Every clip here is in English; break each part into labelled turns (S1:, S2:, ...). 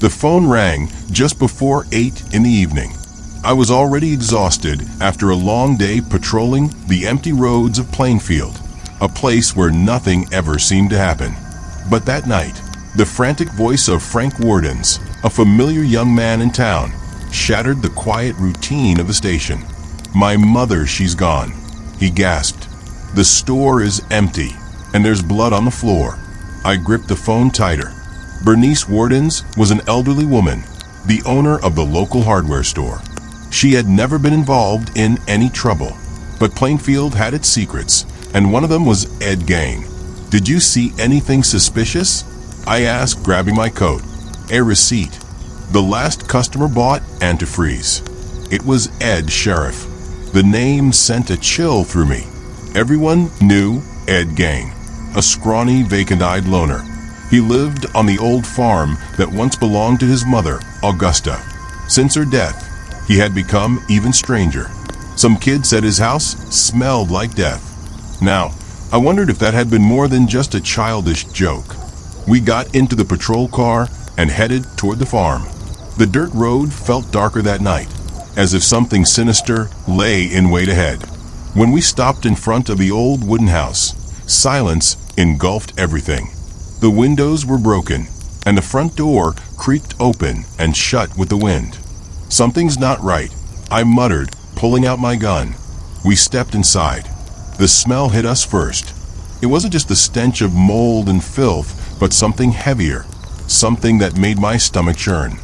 S1: The phone rang just before 8 in the evening. I was already exhausted after a long day patrolling the empty roads of Plainfield, a place where nothing ever seemed to happen. But that night, the frantic voice of Frank Wardens, a familiar young man in town, shattered the quiet routine of the station. "My mother, she's gone," he gasped. "The store is empty, and there's blood on the floor." I gripped the phone tighter. Bernice Wardens was an elderly woman, the owner of the local hardware store. She had never been involved in any trouble, but Plainfield had its secrets, and one of them was Ed Gein. "Did you see anything suspicious?" I asked, grabbing my coat. "A receipt. The last customer bought antifreeze. It was Ed, Sheriff." The name sent a chill through me. Everyone knew Ed Gein, a scrawny, vacant-eyed loner. He lived on the old farm that once belonged to his mother, Augusta. Since her death, he had become even stranger. Some kid said his house smelled like death. Now, I wondered if that had been more than just a childish joke. We got into the patrol car and headed toward the farm. The dirt road felt darker that night, as if something sinister lay in wait ahead. When we stopped in front of the old wooden house, silence engulfed everything. The windows were broken, and the front door creaked open and shut with the wind. "Something's not right," I muttered, pulling out my gun. We stepped inside. The smell hit us first. It wasn't just the stench of mold and filth, but something heavier, something that made my stomach churn.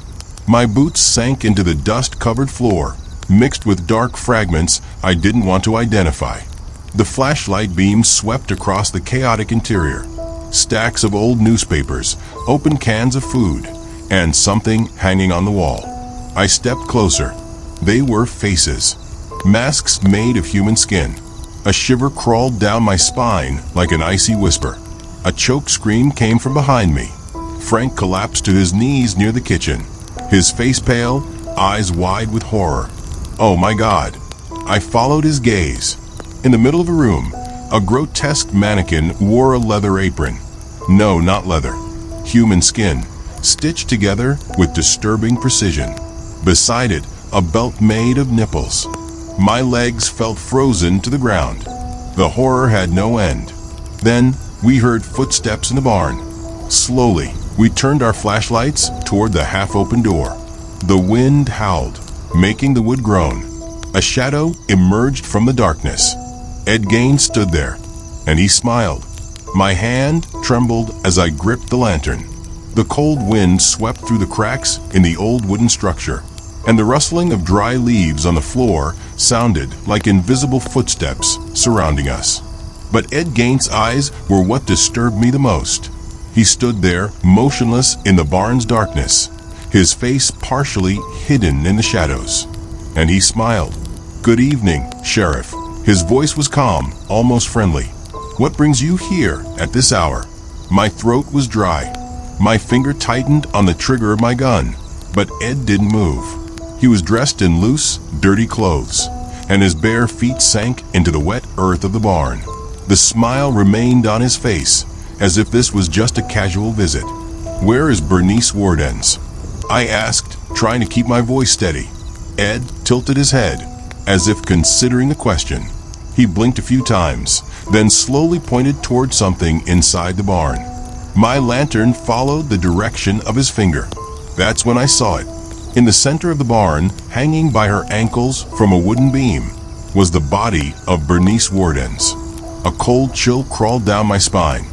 S1: My boots sank into the dust-covered floor, mixed with dark fragments I didn't want to identify. The flashlight beam swept across the chaotic interior. Stacks of old newspapers, open cans of food, and something hanging on the wall. I stepped closer. They were faces, masks made of human skin. A shiver crawled down my spine like an icy whisper. A choke scream came from behind me. Frank collapsed to his knees near the kitchen, his face pale, eyes wide with horror. "Oh my God." I followed his gaze. In the middle of a room, a grotesque mannequin wore a leather apron. No, not leather. Human skin, stitched together with disturbing precision. Beside it, a belt made of nipples. My legs felt frozen to the ground. The horror had no end. Then we heard footsteps in the barn. Slowly, we turned our flashlights toward the half-open door. The wind howled, making the wood groan. A shadow emerged from the darkness. Ed Gein stood there, and he smiled. My hand trembled as I gripped the lantern. The cold wind swept through the cracks in the old wooden structure, and the rustling of dry leaves on the floor sounded like invisible footsteps surrounding us. But Ed Gein's eyes were what disturbed me the most. He stood there, motionless in the barn's darkness, his face partially hidden in the shadows. And he smiled. "Good evening, Sheriff." His voice was calm, almost friendly. "What brings you here at this hour?" My throat was dry. My finger tightened on the trigger of my gun, but Ed didn't move. He was dressed in loose, dirty clothes, and his bare feet sank into the wet earth of the barn. The smile remained on his face, as if this was just a casual visit. "Where is Bernice Wardens?" I asked, trying to keep my voice steady. Ed tilted his head, as if considering the question. He blinked a few times, then slowly pointed toward something inside the barn. My lantern followed the direction of his finger. That's when I saw it. In the center of the barn, hanging by her ankles from a wooden beam, was the body of Bernice Wardens. A cold chill crawled down my spine.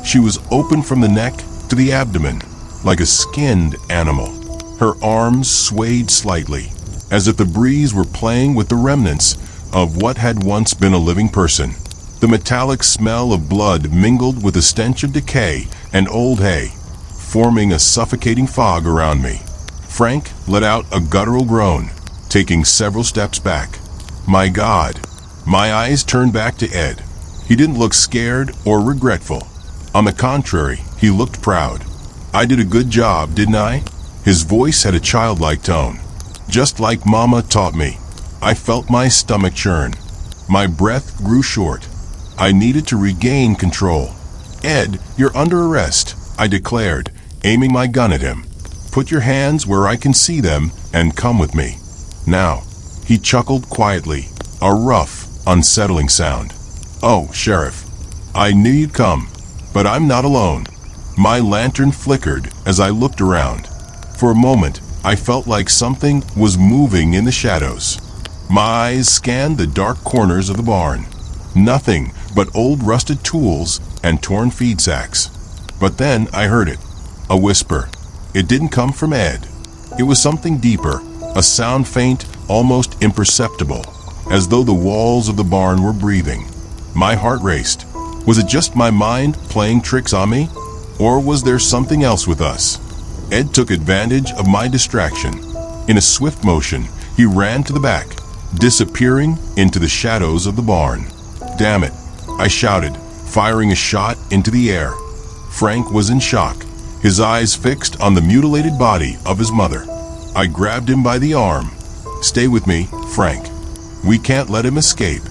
S1: She was open from the neck to the abdomen, like a skinned animal. Her arms swayed slightly, as if the breeze were playing with the remnants of what had once been a living person. The metallic smell of blood mingled with the stench of decay and old hay, forming a suffocating fog around me. Frank let out a guttural groan, taking several steps back. My God. My eyes turned back to Ed. He didn't look scared or regretful. On the contrary, he looked proud. "I did a good job, didn't I?" His voice had a childlike tone. "Just like Mama taught me." I felt my stomach churn. My breath grew short. I needed to regain control. "Ed, you're under arrest," I declared, aiming my gun at him. Put your hands where I can see them and come with me. Now." He chuckled quietly, a rough, unsettling sound. "Oh, Sheriff, I knew you'd come, but I'm not alone." My lantern flickered as I looked around. For a moment, I felt like something was moving in the shadows. My eyes scanned the dark corners of the barn. Nothing but old rusted tools and torn feed sacks. But then I heard it, a whisper. It didn't come from Ed. It was something deeper, a sound faint, almost imperceptible, as though the walls of the barn were breathing. My heart raced. Was it just my mind playing tricks on me? Or was there something else with us? Ed took advantage of my distraction. In a swift motion, he ran to the back, disappearing into the shadows of the barn. "Damn it," I shouted, firing a shot into the air. Frank was in shock, his eyes fixed on the mutilated body of his mother. I grabbed him by the arm. "Stay with me, Frank. We can't let him escape."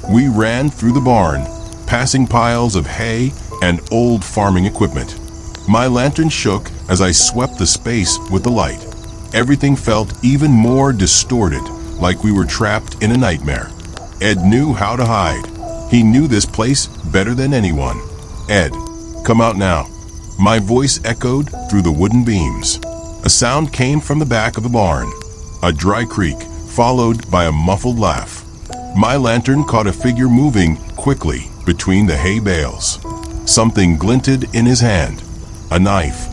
S1: We ran through the barn, passing piles of hay and old farming equipment. My lantern shook as I swept the space with the light. Everything felt even more distorted, like we were trapped in a nightmare. Ed knew how to hide. He knew this place better than anyone. "Ed, come out now." My voice echoed through the wooden beams. A sound came from the back of the barn, a dry creak, followed by a muffled laugh. My lantern caught a figure moving quickly between the hay bales. Something glinted in his hand, a knife.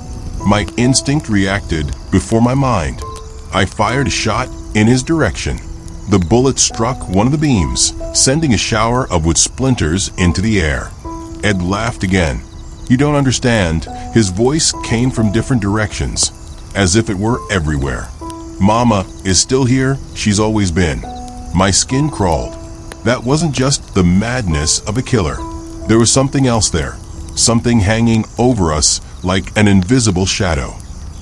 S1: My instinct reacted before my mind. I fired a shot in his direction. The bullet struck one of the beams, sending a shower of wood splinters into the air. Ed laughed again. "You don't understand." His voice came from different directions, as if it were everywhere. "Mama is still here. She's always been." My skin crawled. That wasn't just the madness of a killer. There was something else there, something hanging over us like an invisible shadow.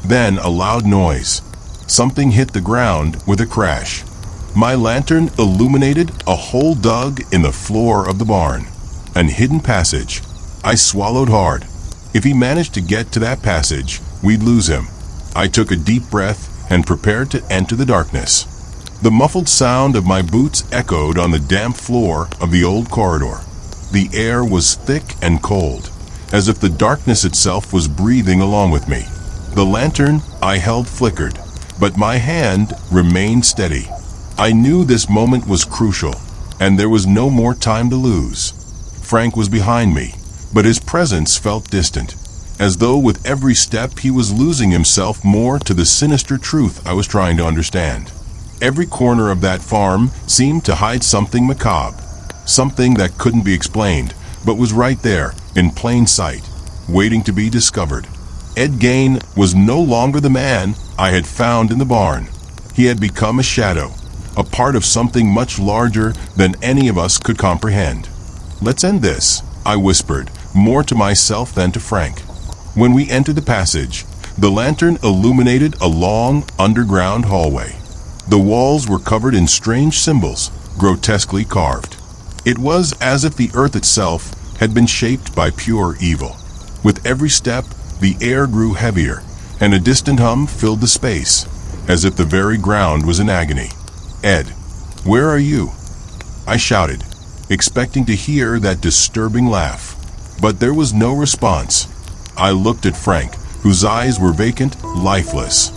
S1: Then a loud noise. Something hit the ground with a crash. My lantern illuminated a hole dug in the floor of the barn, an hidden passage. I swallowed hard. If he managed to get to that passage, we'd lose him. I took a deep breath and prepared to enter the darkness. The muffled sound of my boots echoed on the damp floor of the old corridor. The air was thick and cold, as if the darkness itself was breathing along with me. The lantern I held flickered, but my hand remained steady. I knew this moment was crucial, and there was no more time to lose. Frank was behind me, but his presence felt distant, as though with every step he was losing himself more to the sinister truth I was trying to understand. Every corner of that farm seemed to hide something macabre, something that couldn't be explained, but was right there, in plain sight, waiting to be discovered. Ed Gein was no longer the man I had found in the barn. He had become a shadow, a part of something much larger than any of us could comprehend. "Let's end this," I whispered, more to myself than to Frank. When we entered the passage, the lantern illuminated a long, underground hallway. The walls were covered in strange symbols, grotesquely carved. It was as if the earth itself had been shaped by pure evil. With every step, the air grew heavier, and a distant hum filled the space, as if the very ground was in agony. "Ed, where are you?" I shouted, expecting to hear that disturbing laugh. But there was no response. I looked at Frank, whose eyes were vacant, lifeless.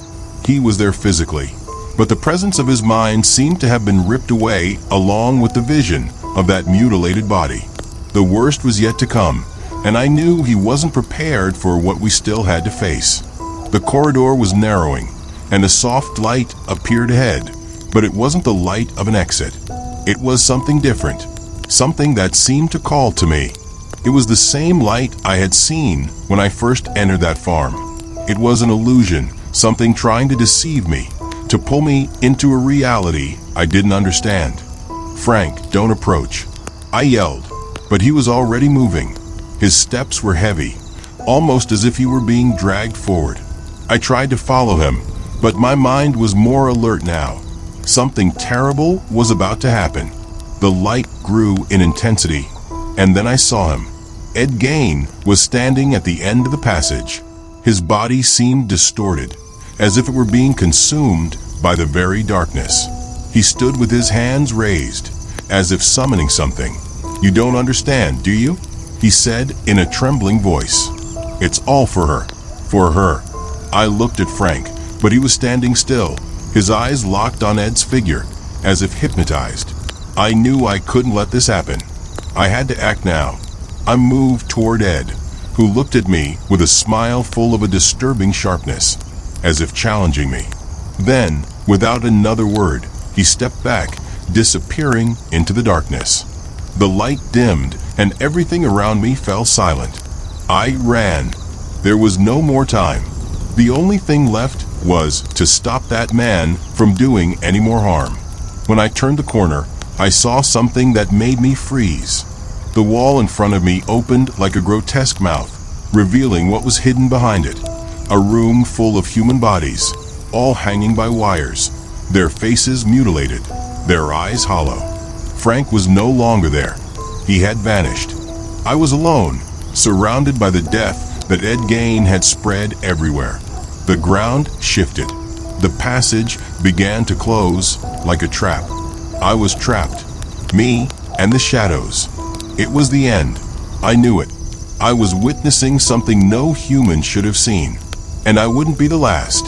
S1: He was there physically, but the presence of his mind seemed to have been ripped away along with the vision of that mutilated body. The worst was yet to come, and I knew he wasn't prepared for what we still had to face. The corridor was narrowing, and a soft light appeared ahead, but it wasn't the light of an exit. It was something different, something that seemed to call to me. It was the same light I had seen when I first entered that farm. It was an illusion, something trying to deceive me, to pull me into a reality I didn't understand. "Frank, don't approach," I yelled, but he was already moving. His steps were heavy, almost as if he were being dragged forward. I tried to follow him, but my mind was more alert now. Something terrible was about to happen. The light grew in intensity, and then I saw him. Ed Gein was standing at the end of the passage. His body seemed distorted, as if it were being consumed by the very darkness. He stood with his hands raised, as if summoning something. "You don't understand, do you?" he said in a trembling voice. "It's all for her. For her." I looked at Frank, but he was standing still, his eyes locked on Ed's figure, as if hypnotized. I knew I couldn't let this happen. I had to act now. I moved toward Ed, who looked at me with a smile full of a disturbing sharpness, as if challenging me. Then, without another word, he stepped back, disappearing into the darkness. The light dimmed, and everything around me fell silent. I ran. There was no more time. The only thing left was to stop that man from doing any more harm. When I turned the corner, I saw something that made me freeze. The wall in front of me opened like a grotesque mouth, revealing what was hidden behind it. A room full of human bodies, all hanging by wires, their faces mutilated, their eyes hollow. Frank was no longer there. He had vanished. I was alone, surrounded by the death that Ed Gein had spread everywhere. The ground shifted. The passage began to close like a trap. I was trapped, me and the shadows. It was the end. I knew it. I was witnessing something no human should have seen, and I wouldn't be the last.